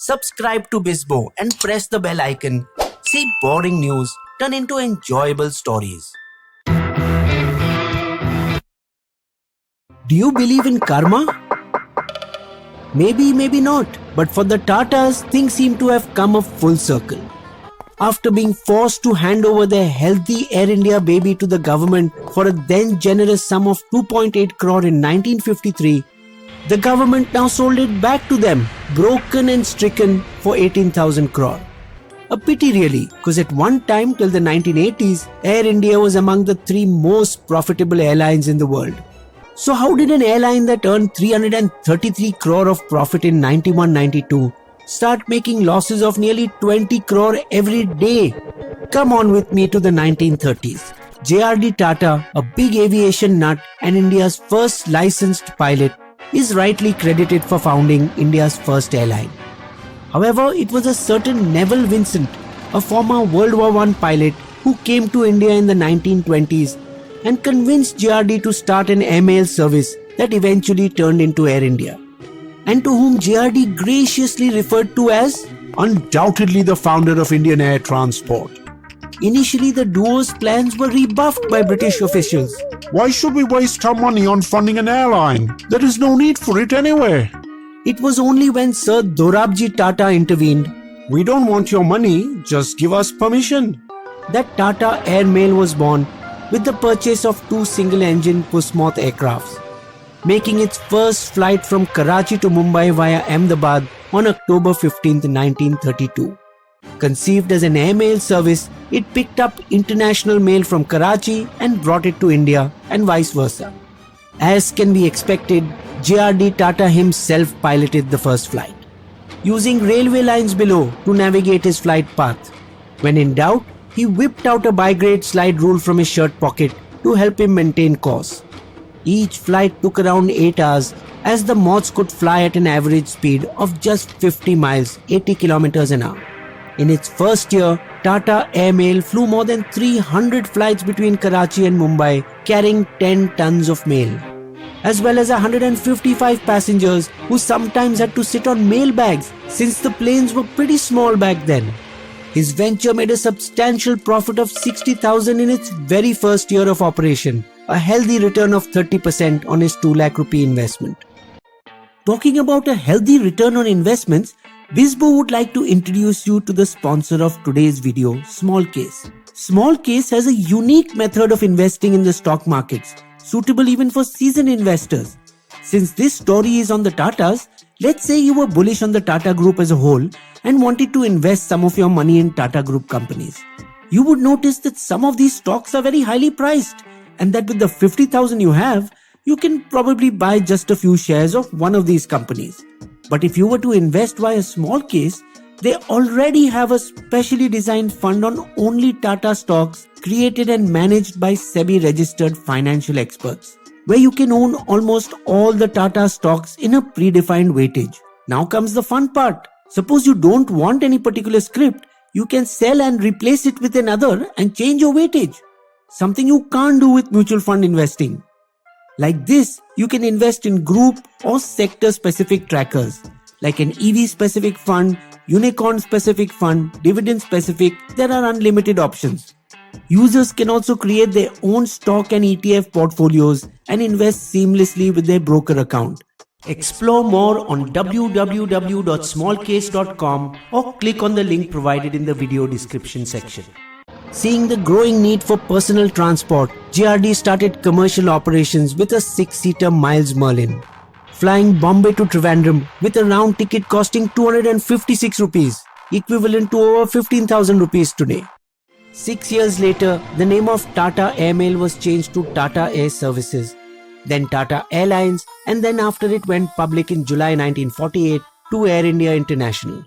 Subscribe to Bisbo and press the bell icon. See boring news turn into enjoyable stories. Do you believe in karma? Maybe, maybe not. But for the Tatas, things seem to have come a full circle. After being forced to hand over their healthy Air India baby to the government for a then generous sum of 2.8 crore in 1953, the government now sold it back to them, broken and stricken, for 18,000 crore. A pity really, because at one time till the 1980s, Air India was among the 3 most profitable airlines in the world. So how did an airline that earned 333 crore of profit in 91-92 start making losses of nearly 20 crore every day? Come on with me to the 1930s. JRD Tata, a big aviation nut and India's first licensed pilot, is rightly credited for founding India's first airline. However, it was a certain Neville Vincent, a former World War I pilot who came to India in the 1920s and convinced JRD to start an airmail service that eventually turned into Air India, and to whom JRD graciously referred to as undoubtedly the founder of Indian air transport. Initially, the duo's plans were rebuffed by British officials. Why should we waste our money on funding an airline? There is no need for it anyway. It was only when Sir Dorabji Tata intervened, "We don't want your money, just give us permission," that Tata Airmail was born, with the purchase of 2 single-engine Pusmoth aircrafts, making its first flight from Karachi to Mumbai via Ahmedabad on October 15, 1932. Conceived as an airmail service, it picked up international mail from Karachi and brought it to India, and vice versa. As can be expected, JRD Tata himself piloted the first flight, using railway lines below to navigate his flight path. When in doubt, he whipped out a bi-grade slide rule from his shirt pocket to help him maintain course. Each flight took around 8 hours, as the moths could fly at an average speed of just 50 miles, 80 kilometers an hour. In its first year, Tata Airmail flew more than 300 flights between Karachi and Mumbai, carrying 10 tons of mail, as well as 155 passengers who sometimes had to sit on mail bags since the planes were pretty small back then. His venture made a substantial profit of 60,000 in its very first year of operation, a healthy return of 30% on his 2 lakh rupee investment. Talking about a healthy return on investments, Bisbo would like to introduce you to the sponsor of today's video, Smallcase. Smallcase has a unique method of investing in the stock markets, suitable even for seasoned investors. Since this story is on the Tatas, let's say you were bullish on the Tata Group as a whole and wanted to invest some of your money in Tata Group companies. You would notice that some of these stocks are very highly priced, and that with the 50,000 you have, you can probably buy just a few shares of one of these companies. But if you were to invest via Smallcase, they already have a specially designed fund on only Tata stocks created and managed by SEBI registered financial experts, where you can own almost all the Tata stocks in a predefined weightage. Now comes the fun part. Suppose you don't want any particular script, you can sell and replace it with another and change your weightage. Something you can't do with mutual fund investing. Like this, you can invest in group or sector specific trackers, like an EV specific fund, unicorn specific fund, dividend specific. There are unlimited options. Users can also create their own stock and ETF portfolios and invest seamlessly with their broker account. Explore more on www.smallcase.com or click on the link provided in the video description section. Seeing the growing need for personal transport, JRD started commercial operations with a 6-seater Miles Merlin, flying Bombay to Trivandrum with a round ticket costing 256 rupees, equivalent to over 15,000 rupees today. 6 years later, the name of Tata Airmail was changed to Tata Air Services, then Tata Airlines, and then after it went public in July 1948 to Air India International.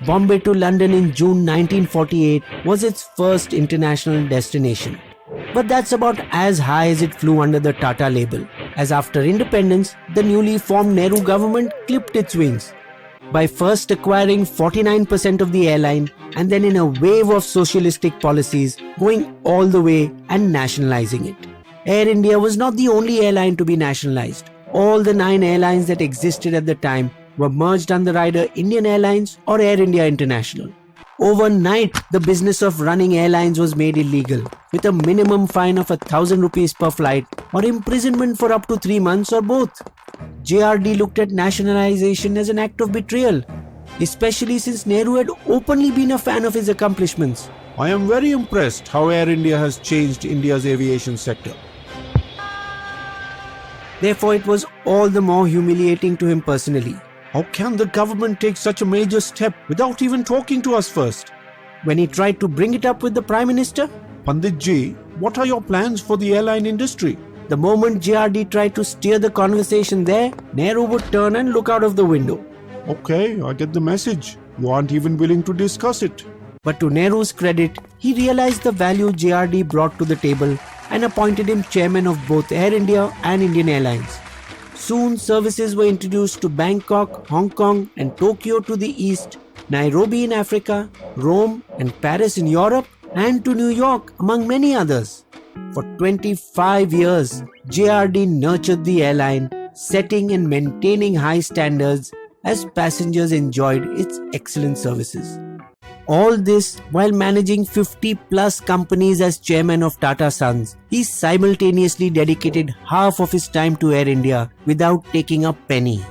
Bombay to London in June 1948 was its first international destination. But that's about as high as it flew under the Tata label, as after independence, the newly formed Nehru government clipped its wings by first acquiring 49% of the airline and then in a wave of socialistic policies going all the way and nationalizing it. Air India was not the only airline to be nationalized. All the 9 airlines that existed at the time were merged under either Indian Airlines or Air India International. Overnight, the business of running airlines was made illegal, with a minimum fine of 1,000 rupees per flight or imprisonment for up to 3 months or both. JRD looked at nationalization as an act of betrayal, especially since Nehru had openly been a fan of his accomplishments. I am very impressed how Air India has changed India's aviation sector. Therefore, it was all the more humiliating to him personally. How can the government take such a major step without even talking to us first? When he tried to bring it up with the Prime Minister, Pandit ji, what are your plans for the airline industry? the moment JRD tried to steer the conversation there, Nehru would turn and look out of the window. Okay, I get the message. You aren't even willing to discuss it. But to Nehru's credit, he realized the value JRD brought to the table and appointed him chairman of both Air India and Indian Airlines. Soon services were introduced to Bangkok, Hong Kong and Tokyo to the east, Nairobi in Africa, Rome and Paris in Europe, and to New York, among many others. For 25 years, JRD nurtured the airline, setting and maintaining high standards as passengers enjoyed its excellent services. All this while managing 50 plus companies as chairman of Tata Sons. He simultaneously dedicated half of his time to Air India without taking a penny.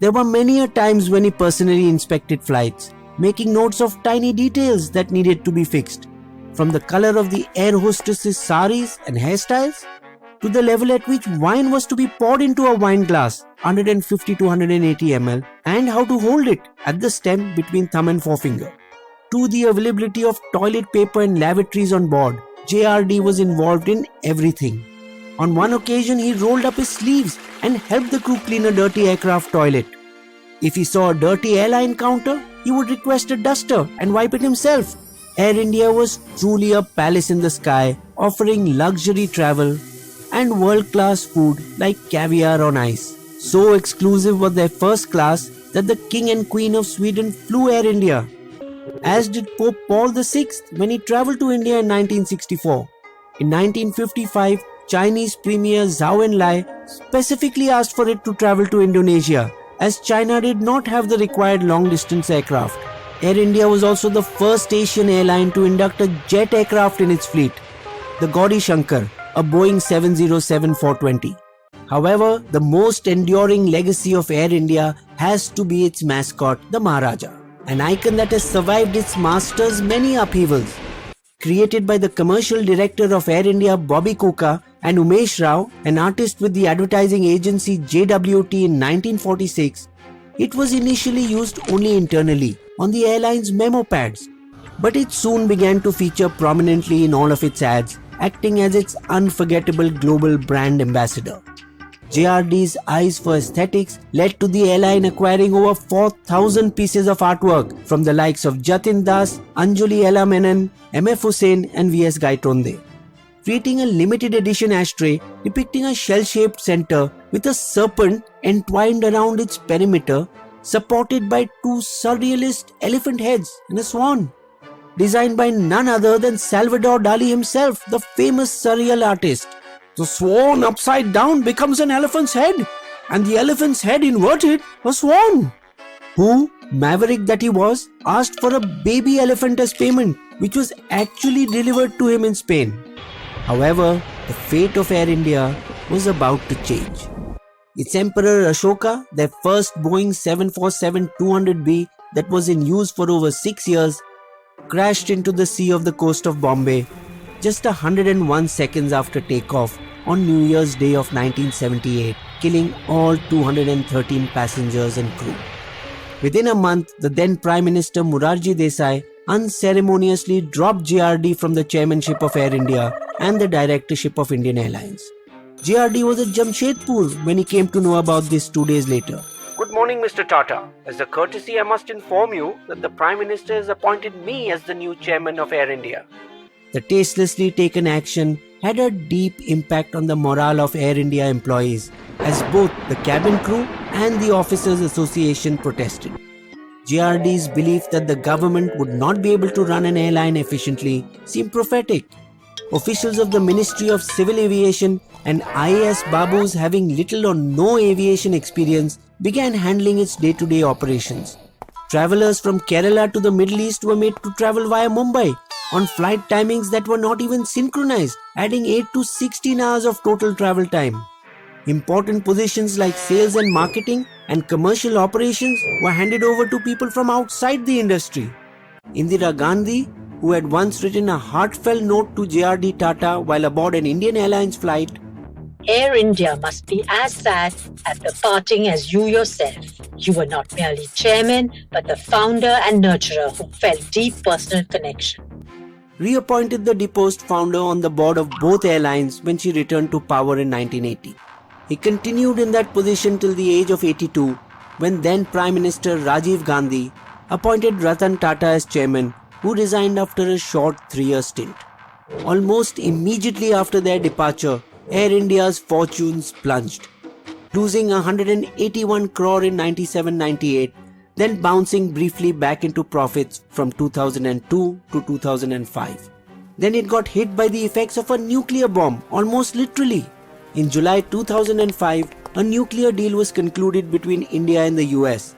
There were many a times when he personally inspected flights, making notes of tiny details that needed to be fixed, from the color of the air hostesses' saris and hairstyles, to the level at which wine was to be poured into a wine glass, 150 to 180 ml, and how to hold it at the stem between thumb and forefinger, to the availability of toilet paper and lavatories on board. JRD was involved in everything. On one occasion, he rolled up his sleeves and helped the crew clean a dirty aircraft toilet. If he saw a dirty airline counter, he would request a duster and wipe it himself. Air India was truly a palace in the sky, offering luxury travel and world-class food like caviar on ice. So exclusive was their first class that the King and Queen of Sweden flew Air India, as did Pope Paul VI when he travelled to India in 1964. In 1955, Chinese Premier Zhou Enlai specifically asked for it to travel to Indonesia, as China did not have the required long-distance aircraft. Air India was also the first Asian airline to induct a jet aircraft in its fleet, the Gauri Shankar, a Boeing 707-420. However, the most enduring legacy of Air India has to be its mascot, the Maharaja, an icon that has survived its master's many upheavals. Created by the commercial director of Air India, Bobby Kuka, and Umesh Rao, an artist with the advertising agency JWT in 1946, it was initially used only internally on the airline's memo pads, but it soon began to feature prominently in all of its ads, acting as its unforgettable global brand ambassador. JRD's eyes for aesthetics led to the airline acquiring over 4,000 pieces of artwork from the likes of Jatin Das, Anjali Ella Menon, MF Hussain and VS Gaitonde, creating a limited edition ashtray depicting a shell-shaped center with a serpent entwined around its perimeter, supported by two surrealist elephant heads and a swan, designed by none other than Salvador Dali himself, the famous surreal artist. The swan upside down becomes an elephant's head, and the elephant's head inverted, a swan, who, maverick that he was, asked for a baby elephant as payment, which was actually delivered to him in Spain. However, the fate of Air India was about to change. Its Emperor Ashoka, their first Boeing 747-200B that was in use for over 6 years, crashed into the sea of the coast of Bombay just 101 seconds after takeoff on New Year's Day of 1978, killing all 213 passengers and crew. Within a month, the then Prime Minister Morarji Desai unceremoniously dropped JRD from the chairmanship of Air India and the directorship of Indian Airlines. JRD was at Jamshedpur when he came to know about this 2 days later. Good morning, Mr. Tata. As a courtesy, I must inform you that the Prime Minister has appointed me as the new chairman of Air India. The tastelessly taken action had a deep impact on the morale of Air India employees, as both the cabin crew and the Officers Association protested. JRD's belief that the government would not be able to run an airline efficiently seemed prophetic. Officials of the Ministry of Civil Aviation and IAS Babus having little or no aviation experience began handling its day-to-day operations. Travelers from Kerala to the Middle East were made to travel via Mumbai on flight timings that were not even synchronized, adding 8 to 16 hours of total travel time. Important positions like sales and marketing and commercial operations were handed over to people from outside the industry. Indira Gandhi, who had once written a heartfelt note to JRD Tata while aboard an Indian Airlines flight, Air India must be as sad at the parting as you yourself. You were not merely chairman, but the founder and nurturer who felt deep personal connection. reappointed the deposed founder on the board of both airlines when she returned to power in 1980. He continued in that position till the age of 82, when then Prime Minister Rajiv Gandhi appointed Ratan Tata as chairman, who resigned after a short 3-year stint. Almost immediately after their departure, Air India's fortunes plunged, losing 181 crore in 97-98, then bouncing briefly back into profits from 2002 to 2005. Then it got hit by the effects of a nuclear bomb, almost literally. In July 2005, a nuclear deal was concluded between India and the US,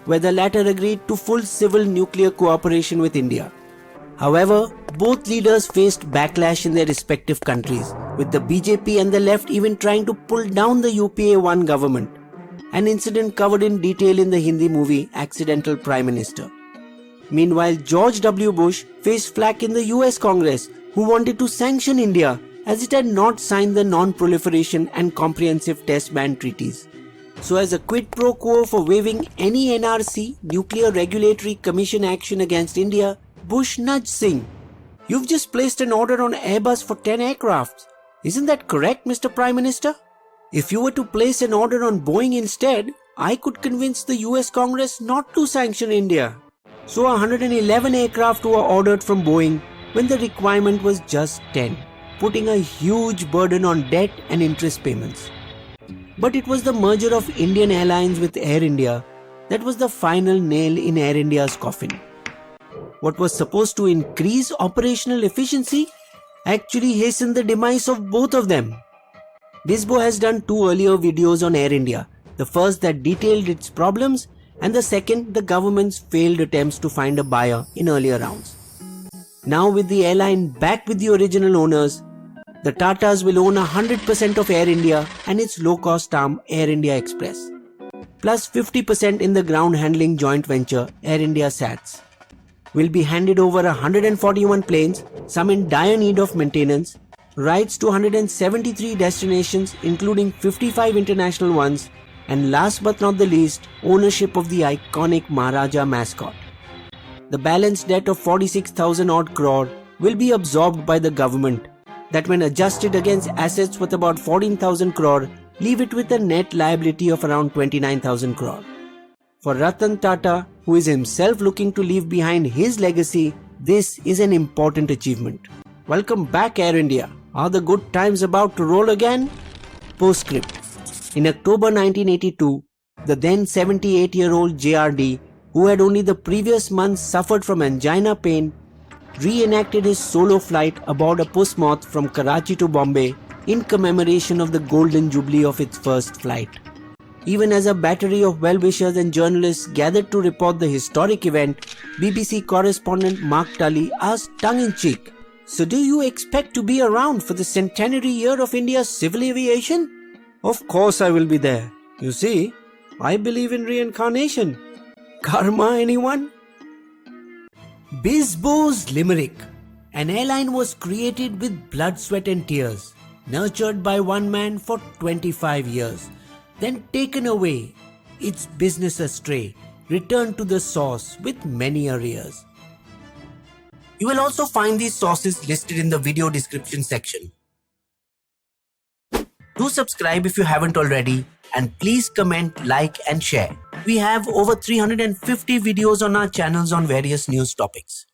where the latter agreed to full civil nuclear cooperation with India. However, both leaders faced backlash in their respective countries, with the BJP and the left even trying to pull down the UPA-1 government, an incident covered in detail in the Hindi movie Accidental Prime Minister. Meanwhile, George W. Bush faced flack in the US Congress, who wanted to sanction India as it had not signed the Non-Proliferation and Comprehensive Test Ban treaties. So as a quid pro quo for waiving any NRC, Nuclear Regulatory Commission action against India, Bush nudged Singh. You've just placed an order on Airbus for 10 aircrafts. Isn't that correct, Mr. Prime Minister? If you were to place an order on Boeing instead, I could convince the US Congress not to sanction India. So 111 aircraft were ordered from Boeing when the requirement was just 10, putting a huge burden on debt and interest payments. But it was the merger of Indian Airlines with Air India that was the final nail in Air India's coffin. What was supposed to increase operational efficiency actually hastened the demise of both of them. Bisbo has done 2 earlier videos on Air India, the first that detailed its problems and the second the government's failed attempts to find a buyer in earlier rounds. Now with the airline back with the original owners, the Tatas will own 100% of Air India and its low-cost arm Air India Express, plus 50% in the ground handling joint venture Air India SATS. Will be handed over 141 planes, some in dire need of maintenance, rights to 173 destinations including 55 international ones, and last but not the least, ownership of the iconic Maharaja mascot. The balance debt of 46,000 odd crore will be absorbed by the government, that when adjusted against assets worth about 14,000 crore, leave it with a net liability of around 29,000 crore. For Ratan Tata, who is himself looking to leave behind his legacy, this is an important achievement. Welcome back, Air India. Are the good times about to roll again? Postscript. In October 1982, the then 78-year-old JRD, who had only the previous month suffered from angina pain, reenacted his solo flight aboard a puss moth from Karachi to Bombay in commemoration of the golden jubilee of its first flight. Even as a battery of well-wishers and journalists gathered to report the historic event, BBC correspondent Mark Tully asked tongue-in-cheek, "So do you expect to be around for the centenary year of India's civil aviation?" "Of course I will be there. You see, I believe in reincarnation. Karma, anyone?" Bisbo's Limerick. An airline was created with blood, sweat and tears, nurtured by one man for 25 years. Then taken away, its business astray, returned to the source with many arrears. You will also find these sources listed in the video description section. Do subscribe if you haven't already, and please comment, like and share. We have over 350 videos on our channels on various news topics.